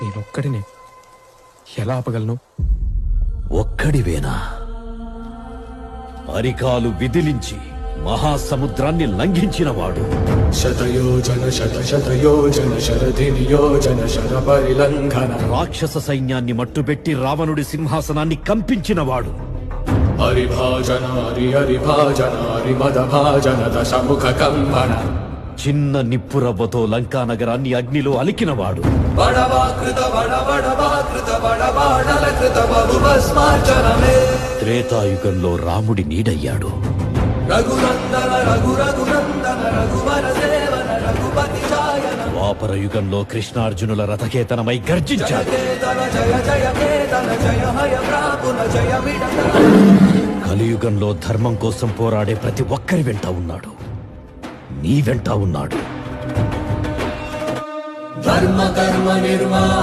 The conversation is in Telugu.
నేనొక్కడినే ఎలా ఆపగలను? ఒక్కడివేనా? అరికాలు విదిలించి మహాసముద్రాన్ని లంఘించినవాడు. శతయోజన శతశతయోజన శరధినియోజన శర పరిలంఘన. రాక్షస సైన్యాన్ని మట్టుబెట్టి రావణుడి సింహాసనాన్ని కంపించినవాడు. హరిభాజన హరిభాజన హరిమదభాజన దశముఖ కంబన. చిన్న నిప్పురవ్వతో లంకా నగరాన్ని అగ్నిలో అలికినవాడు. త్రేతాయుగంలో రాముడి నీడయ్యాడు. ద్వాపర యుగంలో కృష్ణార్జునుల రథకేతనమై గర్జించాడు. కలియుగంలో ధర్మం కోసం పోరాడే ప్రతి ఒక్కరి వెంట ఉన్నాడు. నీ వెంట ఉన్నాడు. ధర్మ కర్మ నిర్మా